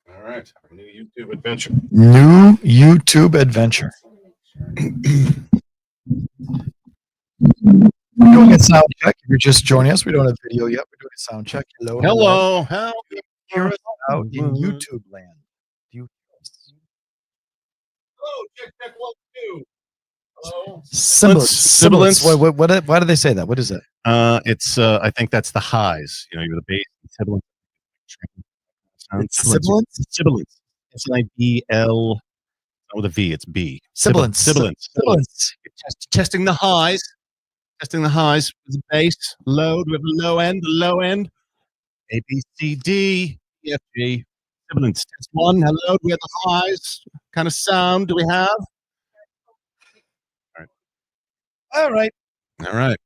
All right. Our new YouTube adventure. New YouTube adventure. We're doing a sound check. If you're just joining us, we don't have video yet. We're doing a sound check. Hello. Hello. How Hear us out in YouTube land. You Hello, check 1, 2. Hello. Sibilance. Why do they say that? What is it? It's I think that's the highs. You know, you're the bass and sibilance. Sibilance? Sibilance. S-I-B-L. Not with a V, it's B. Sibilance. Sibilance. Testing the highs. Testing the highs with the bass. Load. We have a low end. The low end. A, B, C, D, E, F, G. Sibilance. Test 1. Hello. We have the highs. What kind of sound do we have? All right. All right.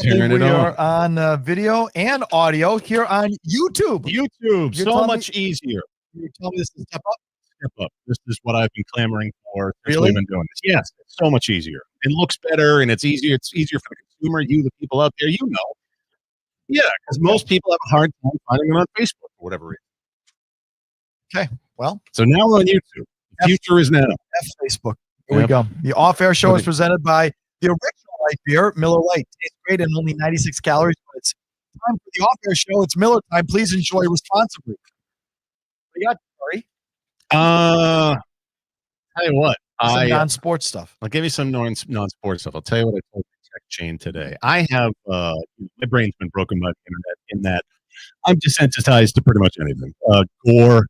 We are on video and audio here on YouTube. YouTube. You're So much easier. You tell me this is a step up? Step up. This is what I've been clamoring for since Really? we've been doing this. Yes, it's so much easier. It looks better and it's easier. It's easier for the consumer, you, the people out there, you know. Yeah, because most people have a hard time finding them on Facebook for whatever reason. Okay. Well, So now we're on YouTube. The future is now. F Facebook. Here we go. The off-air show is presented by the original light beer, Miller Lite. Tastes great and only 96 calories, but it's time for the off-air show. It's Miller time. Please enjoy responsibly. What you got, Corey? Tell you what, Some non-sports stuff. I'll give you some non-sports stuff. I'll tell you what I told the tech chain today. I have my brain's been broken by the internet in that I'm desensitized to pretty much anything. Gore,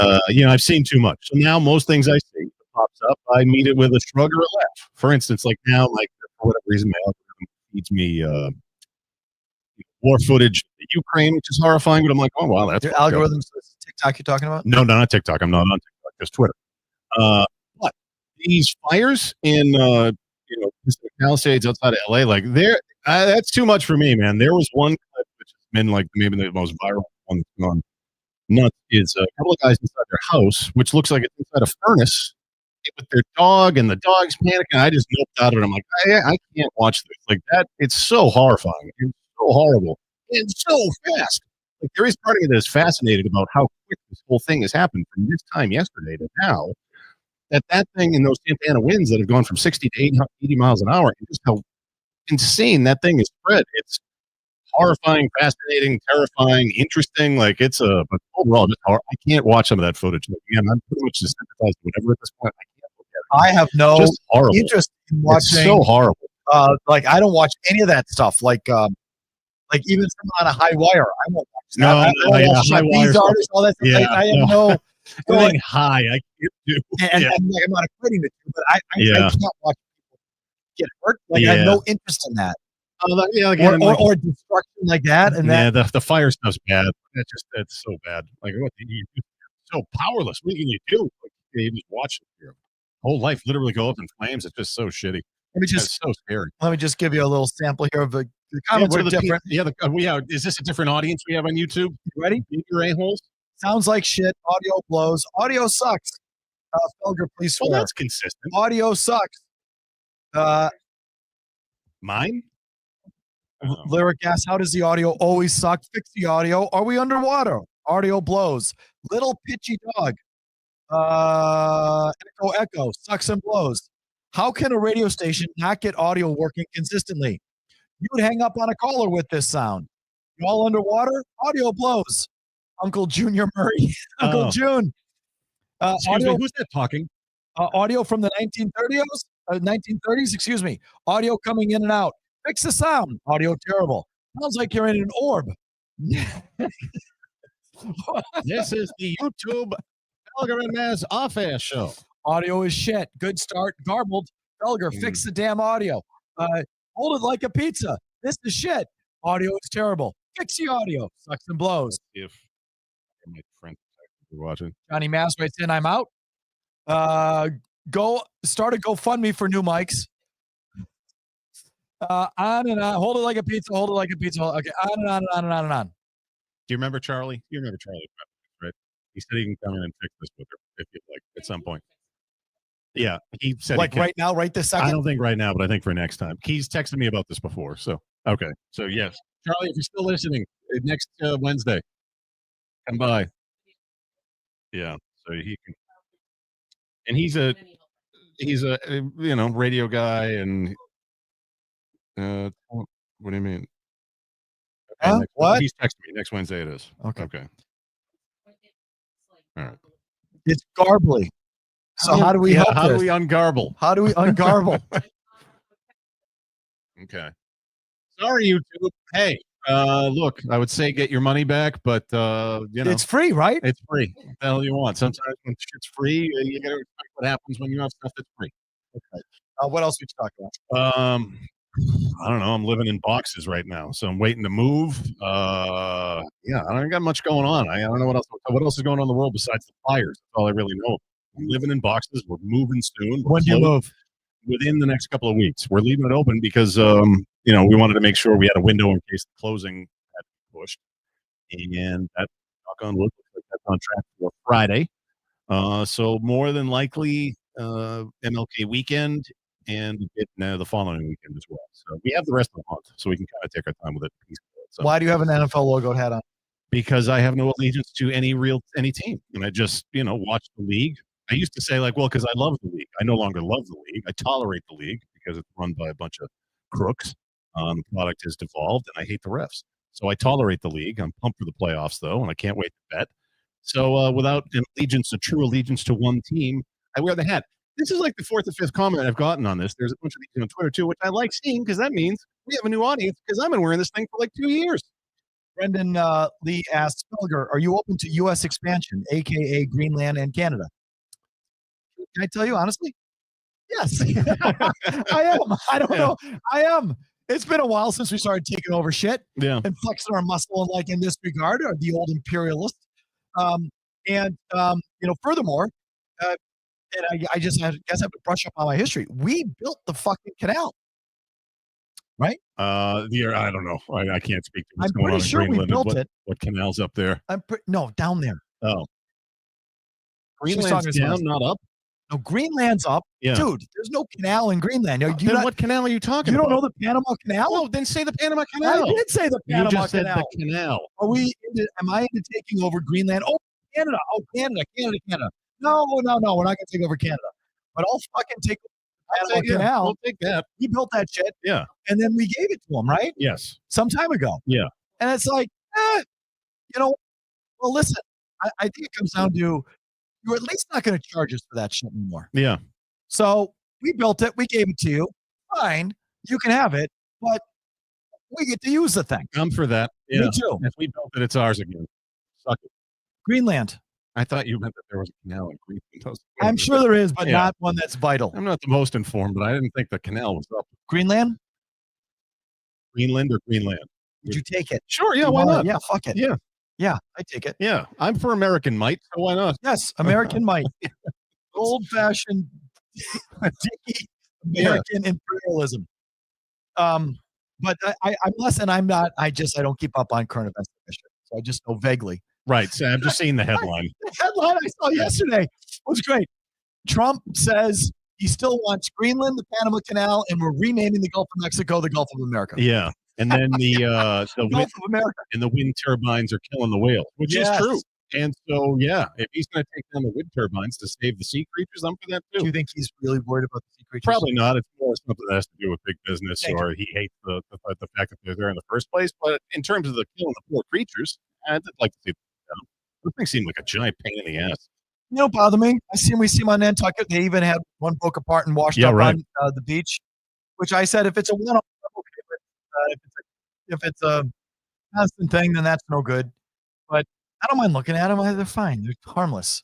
I've seen too much. So now most things I see that pops up, I meet it with a shrug or a laugh. For instance, like now, like for whatever reason, my algorithm feeds me war footage of Ukraine, which is horrifying. But I'm like, oh wow, that's Your algorithms. TikTok you're talking about? No, not TikTok. I'm not on TikTok. Just Twitter. But these fires in Pacific Palisades outside of LA, like that's too much for me, man. There was one clip which has been like maybe the most viral one that's gone nuts. Is a couple of guys inside their house, which looks like it's inside a furnace, with their dog, and the dog's panicking. I just noped out of it. I'm like, I can't watch this. Like that, it's so horrifying. It's so horrible. And so fast. Like there is part of me that is fascinated about how quick this whole thing has happened from this time yesterday to now. That thing in those Santa Ana winds that have gone from 60 to 80 miles an hour, and just how insane that thing is spread. It's horrifying, fascinating, terrifying, interesting. Like but overall, I can't watch some of that footage. Like, again, I'm pretty much desensitized to whatever at this point. I can't look at it. I have no Just horrible. interest in watching. It's so horrible. Like I don't watch any of that stuff. Like even someone on a high wire, I won't watch that. No, I don't watch high wire these artists, all that stuff. Yeah, I have no. Going high, I can't do. And I'm not equating the two, but I can't watch people get hurt. Like I have no interest in that. Or destruction like that. And the fire stuff's bad. That's so bad. Like what you're so powerless. What can you do? Like, you just watch your whole life literally go up in flames. It's just so shitty. It's so scary. Let me just give you a little sample here of the comments are different. Is this a different audience we have on YouTube? You ready? Your a-holes? Sounds like shit. Audio blows. Audio sucks. Felger, please swear. Well, that's consistent. Audio sucks. Mine? Lyric asks, how does the audio always suck? Fix the audio. Are we underwater? Audio blows. Little pitchy dog. Echo. Sucks and blows. How can a radio station not get audio working consistently? You would hang up on a caller with this sound. You all underwater? Audio blows. Uncle Junior Murray. Uncle June. Excuse me, who's that talking? Audio from the 1930s, excuse me. Audio coming in and out. Fix the sound. Audio terrible. Sounds like you're in an orb. This is the YouTube Felger Mazz off-air show. Audio is shit. Good start. Garbled. Felger, fix the damn audio. Hold it like a pizza. This is shit. Audio is terrible. Fix the audio. Sucks and blows. If my friends are watching. Johnny Mass writes in, I'm out. Go start a GoFundMe for new mics. On and on. Hold it like a pizza. Hold it like a pizza. Okay. On and on and on and on and on. Do you remember Charlie? You remember Charlie, right? He said he can come in and fix this with her if you'd like at some point. Yeah, he said like right now, right this second. I don't think right now, but I think for next time. He's texted me about this before, so okay. So yes, Charlie, if you're still listening, next Wednesday, come by. Yeah, so he can, and he's a radio guy, and what do you mean? Okay, What? he's texting me next Wednesday. It is okay. All right. It's garbly. So how do we help How this? do we ungarble? How do we ungarble? Okay. Sorry, YouTube. Hey, look, I would say get your money back, but It's free, right? it's free. What the hell do you want? Sometimes when shit's free, you gotta respect what happens when you have stuff that's free. Okay. What else we talk about? I don't know. I'm living in boxes right now, so I'm waiting to move. Yeah, I don't got much going on. I don't know what else is going on in the world besides the fires. That's all I really know. I'm living in boxes. We're moving soon. When do you move? Within the next couple of weeks. We're leaving it open because we wanted to make sure we had a window in case the closing had to be pushed. And that, knock on wood, looks like that's on track for Friday. So more than likely MLK weekend and the following weekend as well. So we have the rest of the month, so we can kind of take our time with it. So, Why do you have an NFL logo hat on? because I have no allegiance to any team, and I just watch the league. I used to say because I love the league. I no longer love the league. I tolerate the league because it's run by a bunch of crooks. The product has devolved, and I hate the refs. So I tolerate the league. I'm pumped for the playoffs, though, and I can't wait to bet. So without a true allegiance to one team, I wear the hat. This is like the fourth or fifth comment I've gotten on this. There's a bunch of these on Twitter, too, which I like seeing because that means we have a new audience because I've been wearing this thing for like 2 years. Brendan Lee asks, Felger, are you open to U.S. expansion, a.k.a. Greenland and Canada? Can I tell you honestly? Yes. I am. I don't know. I am. It's been a while since we started taking over shit and flexing our muscle in this regard, or the old imperialist. Furthermore, and I guess I have to brush up on my history. We built the fucking canal. Right? I don't know. I can't speak to what's I'm going on pretty in sure Greenland. we built it. What canal's up there? No, down there. Oh. Greenland's down, not up? No, Greenland's up. Yeah. Dude, there's no canal in Greenland. What canal are you talking about? You don't know the Panama Canal? Oh, then say the Panama Canal. I did say the Panama You just Canal. said the canal. Am I into taking over Greenland? Oh, Canada. Oh, Canada. No, we're not going to take over Canada. But I'll fucking take over the Panama Canal. We'll take that. He built that shit. Yeah. And then we gave it to him, right? Yes. Some time ago. Yeah. And it's like, well, listen, I think it comes down to you're at least not going to charge us for that shit anymore. Yeah. So we built it. We gave it to you. Fine. You can have it. But we get to use the thing. I'm for that. Yeah. Me too. If we built it, it's ours again. Suck it. Greenland. I thought you meant that there was a canal in Greenland. I'm sure there is, but not one that's vital. I'm not the most informed, but I didn't think the canal was up. Greenland? Greenland or Greenland? Would you take it? Sure, yeah, why not? Yeah, fuck it. Yeah. Yeah, I take it. Yeah, I'm for American might, so why not? Yes, American might. Old-fashioned, dicky American imperialism. But I'm less, and I'm not. I don't keep up on current events, so I just know vaguely. Right. So I'm just seeing the headline. The headline I saw yesterday was great. Trump says he still wants Greenland, the Panama Canal, and we're renaming the Gulf of Mexico the Gulf of America. Yeah. And then the Gulf of America. And the wind turbines are killing the whales, which is true. And so, if he's going to take down the wind turbines to save the sea creatures, I'm for that too. Do you think he's really worried about the sea creatures? Probably not. It's more something that has to do with big business, he hates the fact that they're there in the first place. But in terms of the killing the poor creatures, I'd like to see them. Those things seem like a giant pain in the ass. You don't bother me. We see them on Nantucket. They even had one broke apart and washed up on the beach, which I said, if it's a one-off, okay. But if it's a constant thing, then that's no good. But I don't mind looking at them. They're fine. They're harmless.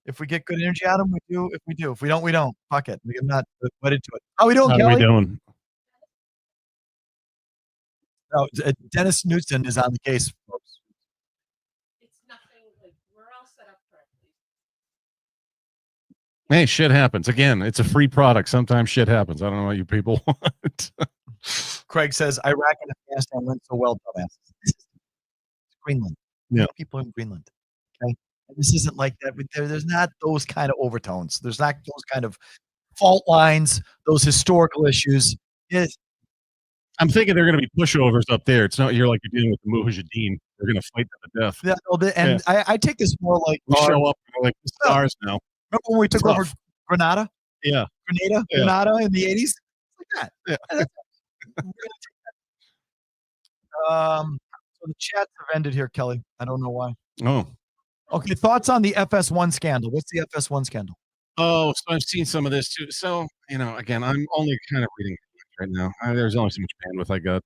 If we get good energy out of them, we do. If we do. If we don't, we don't. Fuck it. I'm not wedded to it. How we doing, Kelly? How we doing? No, Dennis Newton is on the case, folks. Hey, shit happens. Again, it's a free product. Sometimes shit happens. I don't know what you people want. Craig says, Iraq and Afghanistan went so well, dumbasses. It's Greenland. Yeah. People in Greenland. Okay. And this isn't like that. There's not those kind of overtones. There's not those kind of fault lines, those historical issues. I'm thinking they're going to be pushovers up there. It's not you're dealing with the Mujahideen. They're going to fight them to death. Yeah, and I take this more like we show up and we're like, this is ours now. Remember when we took over Grenada? Yeah. Grenada in the 80s? Like that. Yeah. So the chats have ended here, Kelly. I don't know why. Oh. Okay, thoughts on the FS1 scandal. What's the FS1 scandal? Oh, so I've seen some of this too. So, again, I'm only kind of reading right now. There's only so much bandwidth I got.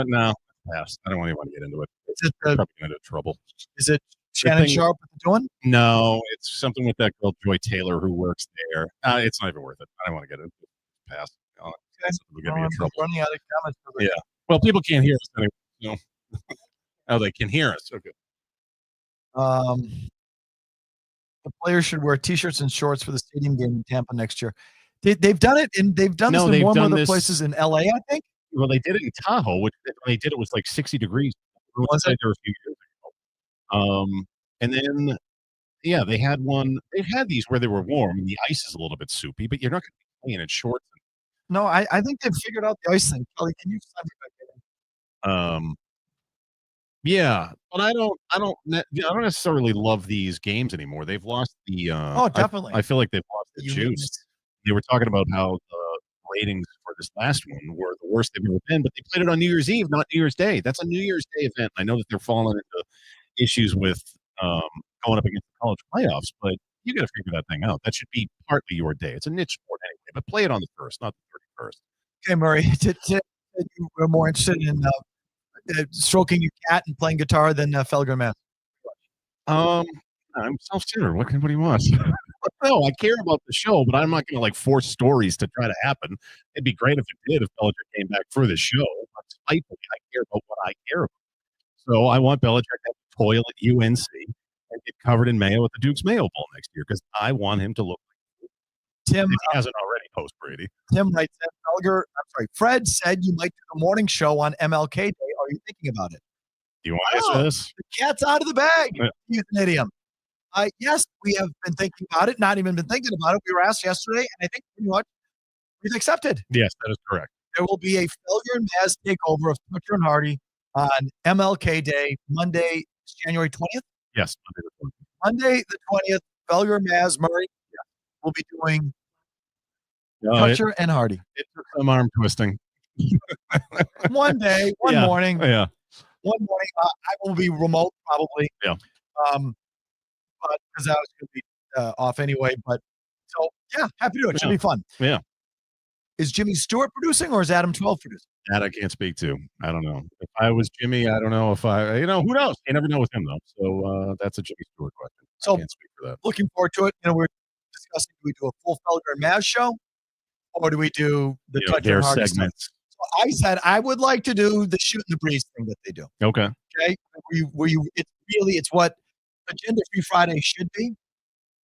No, pass. I don't even want to get into it. Is it probably into trouble. Is it Shannon Sharp doing? No, it's something with that girl Joy Taylor who works there. It's not even worth it. I don't want to get into it. Pass. We'll get me in trouble. Running out of comments. Yeah. Well, people can't hear us anyway. Oh, they can hear us. Okay. The players should wear T-shirts and shorts for the stadium game in Tampa next year. They've done it, and they've done this in warm weather places in LA, I think. Well, they did it in Tahoe, which when they did it was like 60 degrees. Was it? There a few years ago. And then, yeah, they had one. They've had these where they were warm, and the ice is a little bit soupy, but you're not going to be playing in shorts. No, I think they've figured out the ice thing. Kelly, can you send me back? Yeah, but I don't necessarily love these games anymore. They've lost the. Definitely. I feel like they've lost the juice. They were talking about how the ratings for this last one were the worst they've ever been, but they played it on New Year's Eve, not New Year's Day. That's a New Year's Day event. I know that they're falling into issues with going up against the college playoffs, but you got to figure that thing out. That should be partly your day. It's a niche sport anyway, but play it on the 1st, not the 31st. Okay, Murray, you were more interested in stroking your cat and playing guitar than Felger Mazz. I'm self-centered. What do you want? No, I care about the show, but I'm not going to force stories to try to happen. It'd be great if it did, if Belichick came back for the show. But spitefully, I care about what I care about. So I want Belichick to have to toil at UNC and get covered in mayo at the Duke's Mayo Bowl next year because I want him to look like Tim. If he hasn't already post Brady. Tim writes that Fred said you might do the morning show on MLK Day. Are you thinking about it? Do you want to answer this? The cat's out of the bag. He's an idiom. Yes, we have been thinking about it, not even been thinking about it. We were asked yesterday, and I think pretty much we've accepted. Yes, that is correct. There will be a Felger and Mazz takeover of Toucher and Hardy on MLK Day, Monday, January 20th? Yes, Monday the 20th, Felger, Mazz, Murray will be doing Toucher and Hardy. It took some arm twisting. One day, one morning. Yeah. One morning, I will be remote probably. Yeah. But because I was going to be off anyway. But so, yeah, happy to do it. Should be fun. Yeah. Is Jimmy Stewart producing or is Adam 12 producing? That I can't speak to. I don't know. If I was Jimmy, I don't know if who knows? You never know with him, though. So that's a Jimmy Stewart question. So I can't speak for that. Looking forward to it. We're discussing, do we do a full Felger and Mazz show or do we do the Toucher and Hardy segments? So I said I would like to do the shoot in the breeze thing that they do. Okay. It's what Agenda Free Friday should be,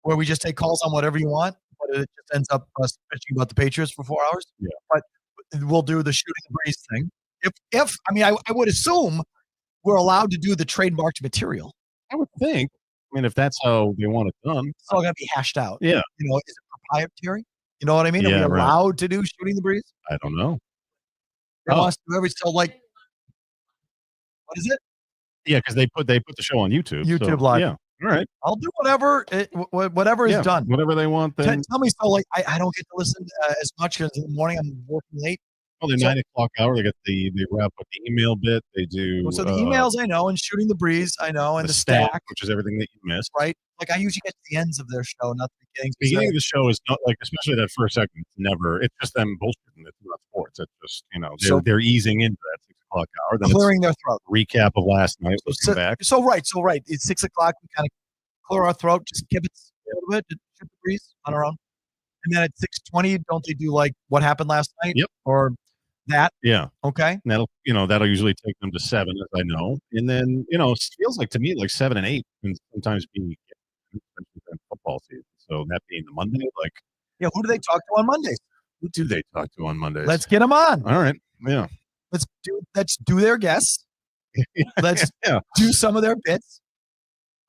where we just take calls on whatever you want, but it just ends up us bitching about the Patriots for 4 hours. Yeah. But we'll do the shooting the breeze thing. I would assume we're allowed to do the trademarked material. I would think. If that's how they want it done. It's all going to be hashed out. Yeah. Is it proprietary? You know what I mean? Yeah, Are we allowed to do shooting the breeze? I don't know. What is it? Yeah, because they put the show on YouTube. YouTube Live. Yeah. All right. I'll do whatever is done. Whatever they want. Then tell me so. I don't get to listen as much because in the morning I'm working late. Oh, the 9 o'clock hour. They wrap up the email bit. They do. So the emails I know, and shooting the breeze I know, and the stack, which is everything that you missed. Right. I usually get to the ends of their show, not the beginning. The beginning of the show is not especially that first segment. It's just them bullshitting. It's not sports. It's just they're easing into that 6 o'clock hour. Then clearing their throat. Recap of last night. Back. So right. It's 6 o'clock. We kind of clear our throat, just kibitz a little bit, shoot the breeze on our own. And then at 6:20, don't they do what happened last night? Yep. Or that? Yeah. Okay. And that'll usually take them to 7, as I know. And then, it feels like to me 7 and 8 can sometimes be football season. So that being the Monday, who do they talk to on Mondays? Who do they talk to on Mondays? Let's get them on. All right. Yeah. Let's do their guests. Let's do some of their bits.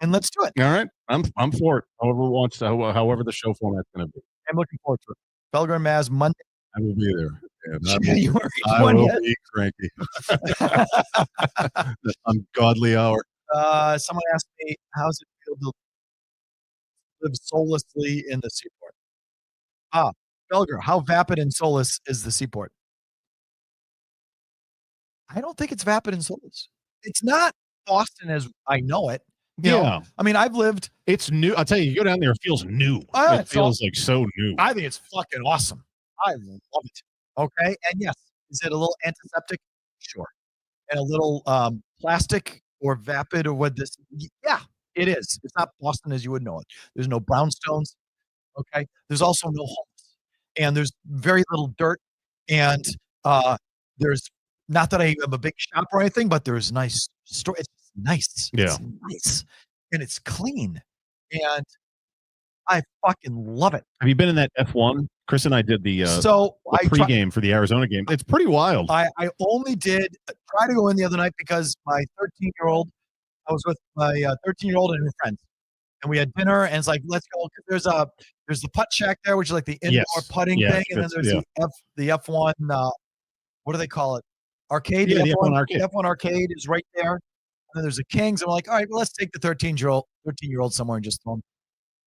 And let's do it. All right. I'm for it. However the show format's going to be. I'm looking forward to it. Felger and Mazz Monday. I will be there. And January I will 20th. be cranky. The ungodly hour. Someone asked me, how's it feel to live soullessly in the seaport? Felger, how vapid and soulless is the seaport? I don't think it's vapid and soulless. It's not Boston as I know it. You know, I mean, I've lived. It's new. I'll tell you, you go down there, it feels new. It feels like so new. I think it's fucking awesome. I love it. Okay. And yes, is it a little antiseptic? Sure. And a little plastic or vapid or what this? Yeah, it is. It's not Boston as you would know it. There's no brownstones. Okay. There's also no homes. And there's very little dirt. And there's not that I have a big shop or anything, but there's nice store. It's nice. Yeah. It's nice. And it's clean. And I fucking love it. Have you been in that F1? Chris and I did the pregame for the Arizona game. It's pretty wild. I only did try to go in the other night because my 13-year-old, I was with my 13-year-old and her friends. And we had dinner, and it's like, let's go. There's the putt shack there, which is like the indoor putting thing, and then there's the F1. What do they call it? Arcade. Yeah, the F1 arcade. The F1 arcade is right there. And then there's a Kings. I'm like, all right, well, let's take the 13-year-old somewhere and just throw them.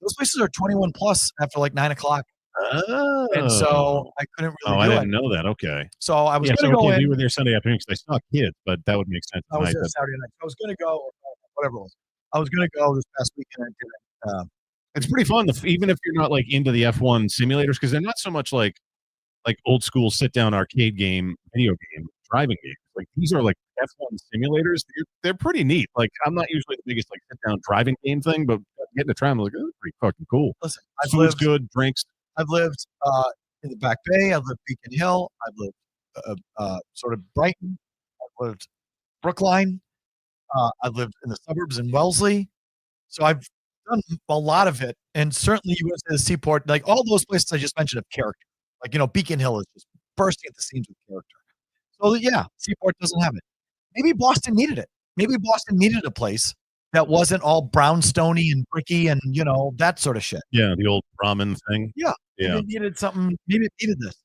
Those places are 21 plus after like 9 o'clock. Oh. And so I couldn't really I didn't know that. Okay. So I was going to go in. You were there Sunday afternoon because I saw kids, but that would make sense. I was there Saturday night. So I was going to go, or whatever it was. I was going to go this past weekend and did it. It's pretty fun, even if you're not like into the F1 simulators, because they're not so much like old school sit down arcade game, video game, driving games. Like these are like F1 simulators. They're pretty neat. Like I'm not usually the biggest like sit down driving game thing, but getting to try them, like, oh, pretty fucking cool. Listen, food's good, drinks. I've lived in the Back Bay. I've lived Beacon Hill. I've lived sort of Brighton. I've lived Brookline. I've lived in the suburbs in Wellesley. So I've done a lot of it. And certainly you went to the Seaport, like all those places I just mentioned have character. Like, Beacon Hill is just bursting at the seams with character. So yeah, Seaport doesn't have it. Maybe Boston needed it. Maybe Boston needed a place that wasn't all brownstony and bricky and, that sort of shit. Yeah, the old ramen thing. Yeah. It needed something. Maybe it needed this.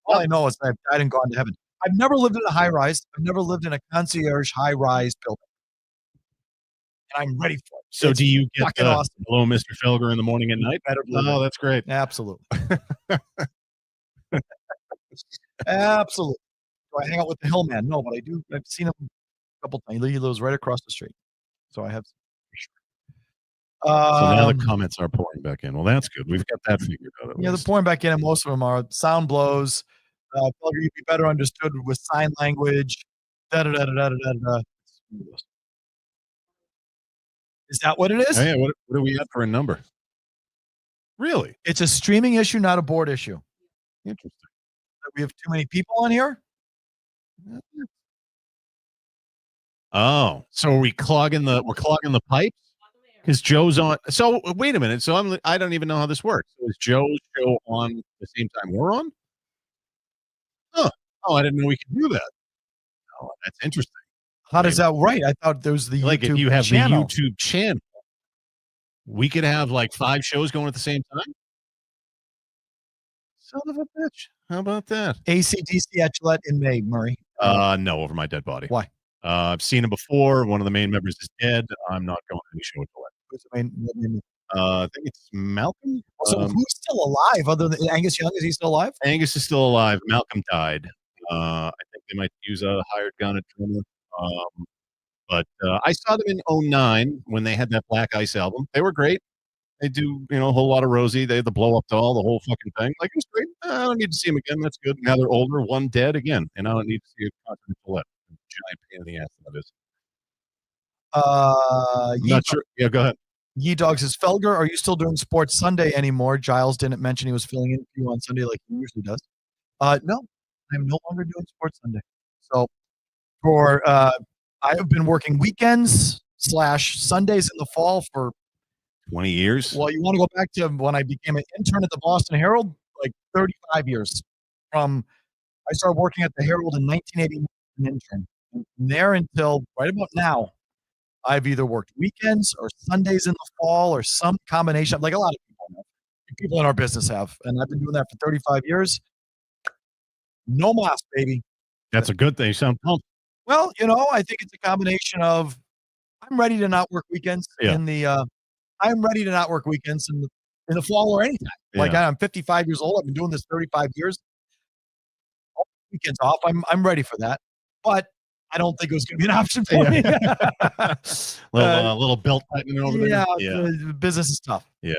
All I know is that I didn't go on to heaven. I've never lived in a high rise. I've never lived in a concierge high rise building. And I'm ready for it. So do you get awesome. Hello, Mr. Felger in the morning and night? Oh, that's great. Absolutely. Absolutely. Do I hang out with the Hillman? No, but I do. I've seen him a couple times. He lives right across the street. So I have so now the comments are pouring back in. Well, that's good. We've got that figured out. They're pouring back in, and most of them are sound blows. Felger, you'd be better understood with sign language. Is that what it is? Oh, yeah. What do we have for a number? Really? It's a streaming issue, not a board issue. Interesting. We have too many people on here? Oh, so we're clogging the pipes? Because Joe's on. So wait a minute. So I don't even know how this works. So is Joe's show on the same time we're on? Huh. Oh, I didn't know we could do that. Oh, that's interesting. How does that right? I thought there was the like YouTube if you have channel. the YouTube channel, we could have like 5 shows going at the same time. Son of a bitch. How about that? AC/DC at Gillette in May, Murray. No, over my dead body. Why? I've seen him before. One of the main members is dead. I'm not going to any show at Gillette. Who's the main? I think it's Malcolm. So who's still alive other than Angus Young? Is he still alive? Angus is still alive. Malcolm died. I think they might use a hired gun at drummer. But I saw them in 2009 when they had that Black Ice album. They were great. They do, a whole lot of Rosie. They had the blow up doll, the whole fucking thing. Like, it was great. I don't need to see them again. That's good. Now they're older, one dead again. And I don't need to see a concert at Gillette. Giant pain in the ass that is. I'm not sure. Yeah, go ahead. Ye Dog says, Felger, are you still doing Sports Sunday anymore? Giles didn't mention he was filling in for you on Sunday like he usually does. No, I'm no longer doing Sports Sunday. So I have been working weekends / Sundays in the fall for 20 years. Well, you want to go back to when I became an intern at the Boston Herald, like 35 years. I started working at the Herald in 1989, an intern. And from there until right about now, I've either worked weekends or Sundays in the fall or some combination, like a lot of people in our business have. And I've been doing that for 35 years. No moss, baby. That's a good thing. You sound pumped. Well, I think it's a combination of I'm ready to not work weekends Yeah. I'm ready to not work weekends in the fall or anytime. Like Yeah. I'm 55 years old. I've been doing this 35 years. All weekends off. I'm ready for that. But I don't think it was going to be an option for me. Little belt tightening over there. Yeah, business is tough. Yeah.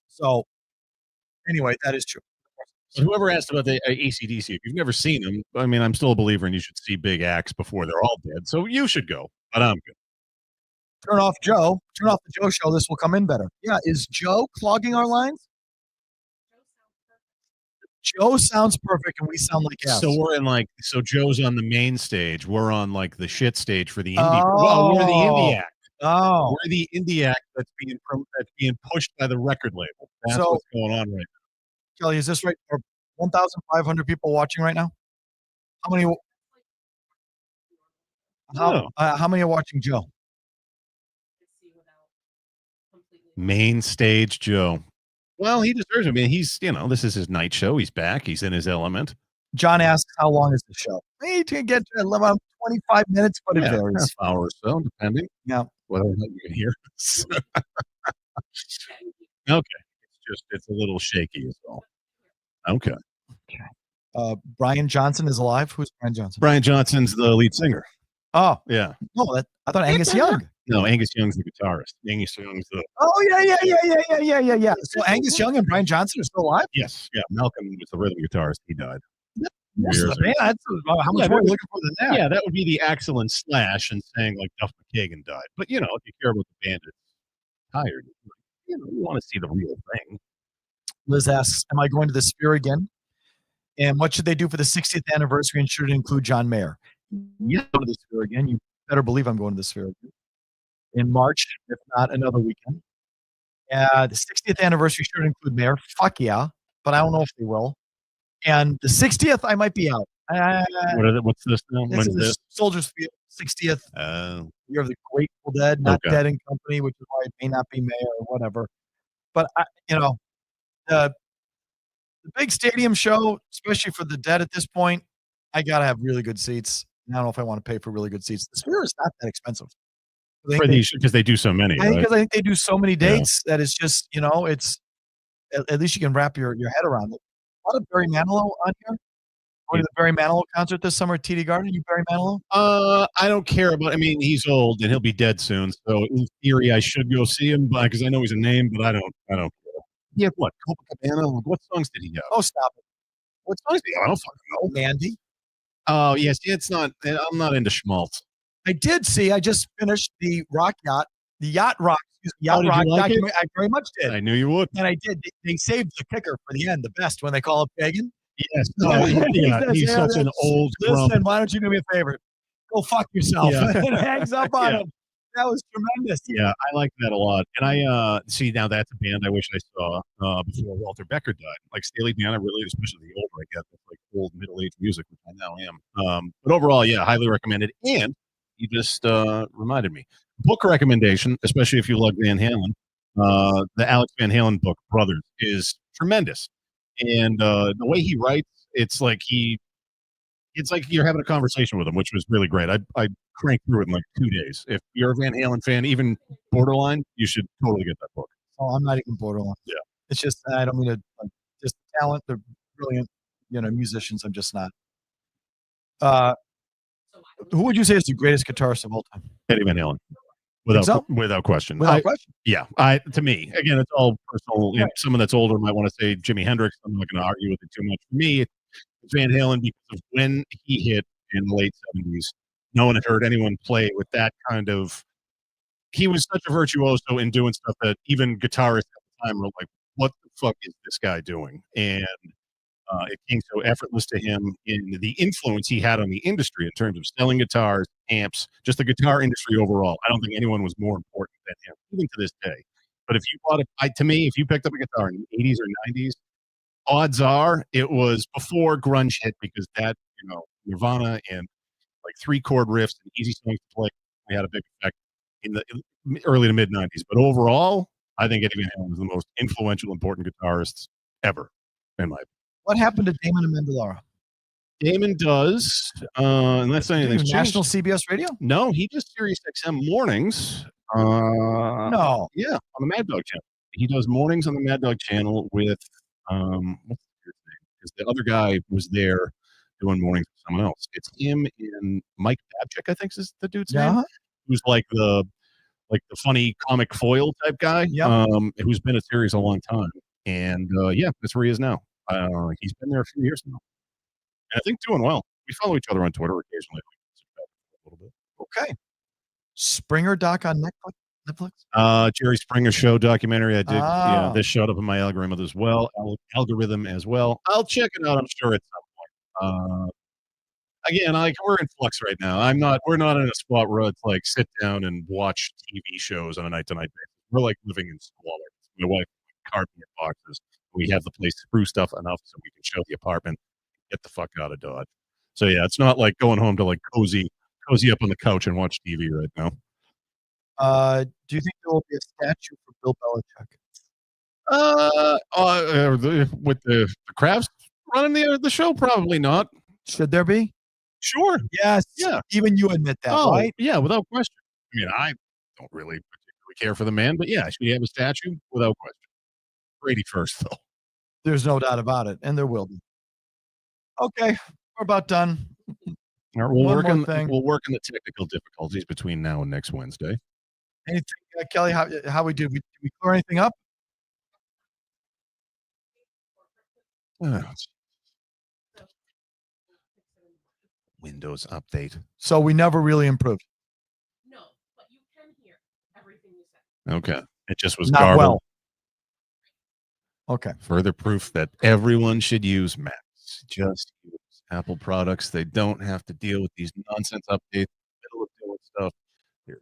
So anyway, that is true. But whoever asked about the AC/DC, if you've never seen them, I mean, I'm still a believer, and you should see big acts before they're all dead. So you should go, but I'm good. Turn off Joe. Turn off the Joe show. This will come in better. Yeah, is Joe clogging our lines? Joe sounds perfect, and we sound like ass. So we're in so Joe's on the main stage. We're on like the shit stage for the indie. Well, we're the indie act. Oh, We're the indie act that's being pushed by the record label. That's what's going on right now. Kelly, is this right? Are 1,500 people watching right now? How many? How many are watching Joe? Main stage Joe. Well, he deserves it. I mean, he's this is his night show. He's back. He's in his element. John asks, "How long is the show?" Hey, to get to about 25 minutes, but it varies. Half hour or so, depending. Yeah. Whether or not you can hear us. Okay. It's a little shaky is all. Okay. Brian Johnson is alive. Who's Brian Johnson? Brian Johnson's the lead singer. Oh, yeah. No, I thought Angus Young. No, Angus Young's the guitarist. Angus Young's the. Oh yeah. So Angus Young and Brian Johnson are still alive. Yes. Yeah. Malcolm was the rhythm guitarist. He died. Yes, man. How much more are you looking for than that? Yeah, that would be the Axl and Slash and saying like Duff McKagan died. But if you care about the band, it's tired. You want to see the real thing. Liz asks, "Am I going to the Sphere again? And what should they do for the 60th anniversary? And should it include John Mayer?" Yeah, go to the Sphere again. You better believe I'm going to the Sphere again in March, if not another weekend. The 60th anniversary should include Mayer. Fuck yeah, but I don't know if they will. And the 60th, I might be out. What's this now? When is this? Soldiers Field 60th year of the Grateful Dead, not Dead and Company, which is why it may not be Mayer or whatever. But the big stadium show, especially for the Dead at this point, I gotta have really good seats. I don't know if I want to pay for really good seats. The Sphere is not that expensive. For these, because they do so many. I think they do so many dates that it's just it's at least you can wrap your head around it. A lot of Barry Manilow on here. Going to the Barry Manilow concert this summer at TD Garden. You Barry Manilow? I don't care about. I mean, he's old and he'll be dead soon. So in theory, I should go see him, because I know he's a name, but I don't care. He had what? Copacabana? What songs did he have? Oh, stop it! What songs did he have? I don't fucking know. Mandy. Oh yes, it's not. I'm not into schmaltz. I did see. I just finished the Yacht Rock Yacht Rock documentary. I very much did. I knew you would. And I did. They saved the kicker for the end, the best, when they call up Pagan. Yes. He's such an old grump. Listen, why don't you do me a favor? Go fuck yourself. And it hangs up on him. That was tremendous. Yeah, I like that a lot. And I see now that's a band I wish I saw before Walter Becker died. Like Steely Dan, I really, especially the older I get, that's like old middle-aged music, which I now am. But overall, yeah, highly recommended. And you just reminded me. Book recommendation, especially if you love Van Halen. The Alex Van Halen book, Brothers, is tremendous. And the way he writes, it's like you're having a conversation with him, which was really great. I cranked through it in like 2 days. If you're a Van Halen fan, even borderline, you should totally get that book. Oh, I'm not even borderline. Yeah. It's just, I don't mean to, just talent. They're brilliant, musicians. I'm just not. Who would you say is the greatest guitarist of all time? Eddie Van Halen. Without question. Without question. Yeah. To me, again, it's all personal. Right. Someone that's older might want to say Jimi Hendrix. I'm not going to argue with it too much. For me, it's Van Halen because of when he hit in the late 70s. No one had heard anyone play with that kind of. He was such a virtuoso in doing stuff that even guitarists at the time were like, "What the fuck is this guy doing?" And it came so effortless to him in the influence he had on the industry in terms of selling guitars, amps, just the guitar industry overall. I don't think anyone was more important than him, even to this day. But if you bought to me, if you picked up a guitar in the 80s or 90s, odds are it was before grunge hit, because that, Nirvana and like 3-chord riffs and easy songs to play, we had a big effect in the early to mid 90s. But overall, I think Eddie Van Halen was the most influential, important guitarist ever, in my opinion. What happened to Damon Amendola? Damon does, unless anything's changed. National CBS Radio? No, he does Sirius XM mornings. No. Yeah, on the Mad Dog channel. He does mornings on the Mad Dog channel with what's his name? Because the other guy was there doing mornings with someone else. It's him and Mike Babchick, I think is the dude's name. Who's like the funny comic foil type guy. Who's been at Sirius a long time. And yeah, that's where he is now. He's been there a few years now. And I think doing well. We follow each other on Twitter occasionally. A little bit. Okay. Springer doc on Netflix? Jerry Springer show documentary. I did. Yeah, this showed up in my algorithm as well. I'll check it out. I'm sure at some point. Again, we're in flux right now. We're not in a spot where it's like sit down and watch TV shows on a night-to-night basis. We're like living in squalor. My wife cardboard boxes. We have the place spruced up enough so we can show the apartment. Get the fuck out of Dodge. So yeah, it's not like going home to like cozy up on the couch and watch TV right now. Do you think there will be a statue for Bill Belichick? With the Crafts running the show, probably not. Should there be? Sure. Yes. Yeah. Even you admit that, right? Yeah, without question. I mean, I don't really particularly care for the man, but yeah, should he have a statue? Without question. Brady first, though. There's no doubt about it, and there will be. Okay, we're about done. All right, we'll work on the technical difficulties between now and next Wednesday. Anything, Kelly? How we do? Did we clear anything up? Windows update. So we never really improved. No, but you can hear everything you said. Okay, it just was not garbled. well. Okay. Further proof that everyone should use Macs. Just use Apple products. They don't have to deal with these nonsense updates. Middle of doing stuff. They're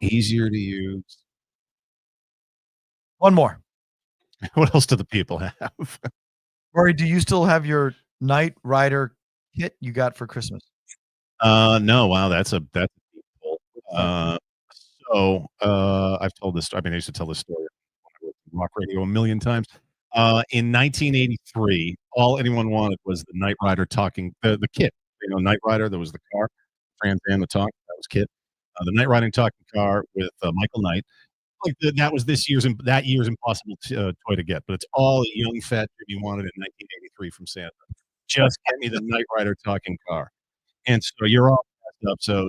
easier to use. One more. What else do the people have? Rory, do you still have your Knight Rider kit you got for Christmas? No. Wow, that's a deep pull. I've told this. I mean, I used to tell this story on rock radio a million times. In 1983, all anyone wanted was the Knight Rider talking the kit. Knight Rider. There was the car, Trans Am, the talk. That was kit. The Knight Riding talking car with Michael Knight. That was that year's impossible toy to get, but it's all a young fat Jimmy wanted in 1983 from Santa. Just get me the Knight Rider talking car. And so you're all messed up. So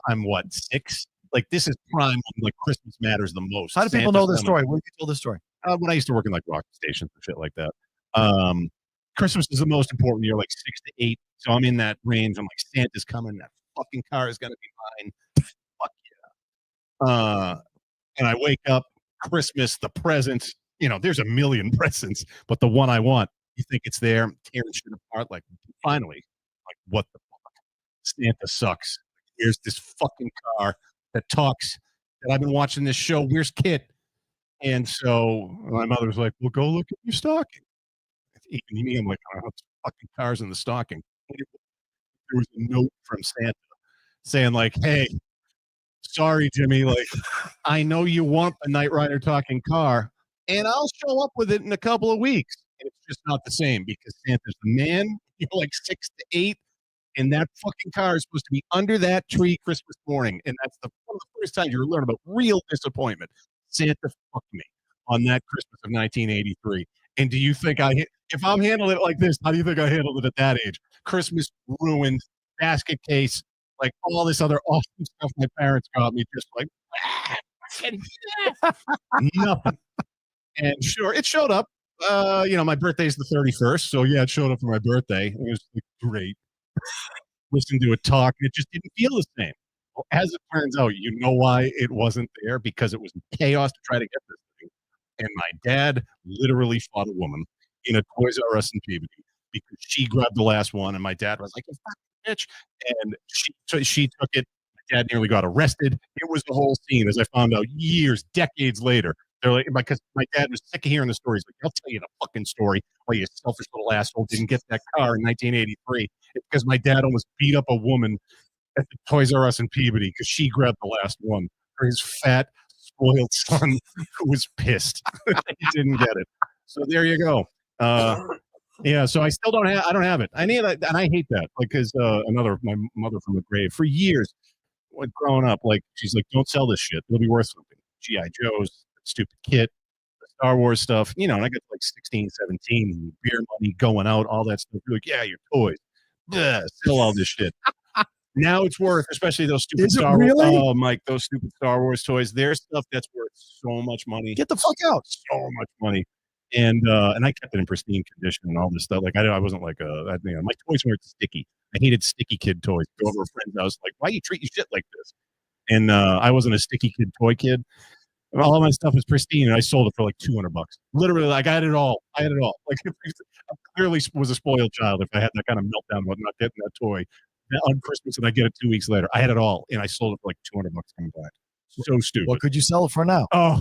I'm what, 6? Like this is prime when like Christmas matters the most. How do people know this story? Where did you tell this story? When I used to work in like rock stations and shit like that. Christmas is the most important year, like 6 to 8. So I'm in that range. I'm like, Santa's coming. That fucking car is gonna be mine. Fuck yeah. And I wake up, Christmas, the presents. There's a million presents, but the one I want, you think it's there, tearing shit apart. Like, finally, like, what the fuck? Santa sucks. Here's this fucking car that talks. That I've been watching this show. Where's Kit? And so my mother's like, "Well, go look at your stocking." Even me, I'm like, "I don't have fucking cars in the stocking." There was a note from Santa saying, like, "Hey, sorry, Jimmy. Like, I know you want the Knight Rider talking car, and I'll show up with it in a couple of weeks." And it's just not the same because Santa's the man. You're like 6 to 8, and that fucking car is supposed to be under that tree Christmas morning. And that's one of the first times you learn about real disappointment. Santa fucked me on that Christmas of 1983. And do you think if I'm handling it like this, how do you think I handled it at that age? Christmas ruined, basket case, like all this other awesome stuff my parents got me, just like, nothing. And sure, it showed up. My birthday's the 31st, so yeah, it showed up for my birthday. It was like, great. Listened to it talk, and it just didn't feel the same. Well, as it turns out, you know why it wasn't there? Because it was chaos to try to get this thing. And my dad literally fought a woman in a Toys R Us in Peabody because she grabbed the last one, and my dad was like, "You fucking bitch!" And she took it. My dad nearly got arrested. It was the whole scene, as I found out decades later. They're like, because my dad was sick of hearing the stories. Like, I'll tell you the fucking story. Why you selfish little asshole didn't get that car in 1983. It's because my dad almost beat up a woman at the Toys R Us in Peabody because she grabbed the last one for his fat, spoiled son who was pissed. He didn't get it. So there you go. Yeah, so I still don't have. I don't have it. I need that, and I hate that. Like, because my mother from the grave for years, when growing up, like she's like, "Don't sell this shit. It'll be worth something." GI Joes, stupid kit, the Star Wars stuff. And I get to like 16, 17, and beer money going out, all that stuff. You're like, "Yeah, your toys. Yeah, sell all this shit." Now it's worth, especially those stupid Is it Star Wars. really? Oh, Mike, those stupid Star Wars toys. Their stuff that's worth so much money. Get the fuck out. So much money. And I kept it in pristine condition and all this stuff. Like I wasn't like my toys weren't sticky. I hated sticky kid toys. Go over a friend's house, like, why you treat your shit like this? And I wasn't a sticky kid toy kid. All of my stuff was pristine, and I sold it for like $200. Literally, like I had it all. Like I clearly was a spoiled child if I had that kind of meltdown about not getting that toy on Christmas, and I get it 2 weeks later. I had it all, and I sold it for like $200 coming back. So stupid. What could you sell it for now? Oh,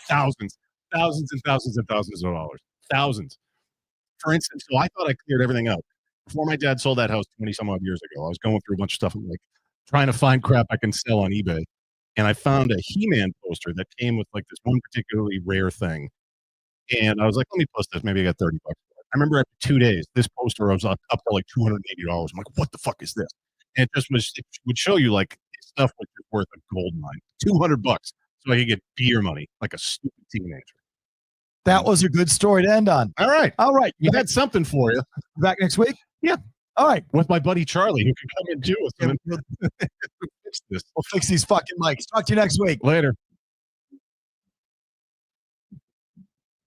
thousands and thousands and thousands of dollars. Thousands. For instance, so I thought I cleared everything out. Before my dad sold that house 20 some odd years ago, I was going through a bunch of stuff and like trying to find crap I can sell on eBay. And I found a He-Man poster that came with like this one particularly rare thing. And I was like, let me post this. Maybe I got $30 for it. I remember after 2 days, this poster was up to like $280. I'm like, what the fuck is this? And it would show you like stuff which is worth a gold mine. $200 so I could get beer money like a stupid teenager. That was a good story to end on. All right. You We had something for you. back next week? Yeah. All right. With my buddy Charlie, who can come in too with him. Fix this. We'll fix these fucking mics. Talk to you next week. Later.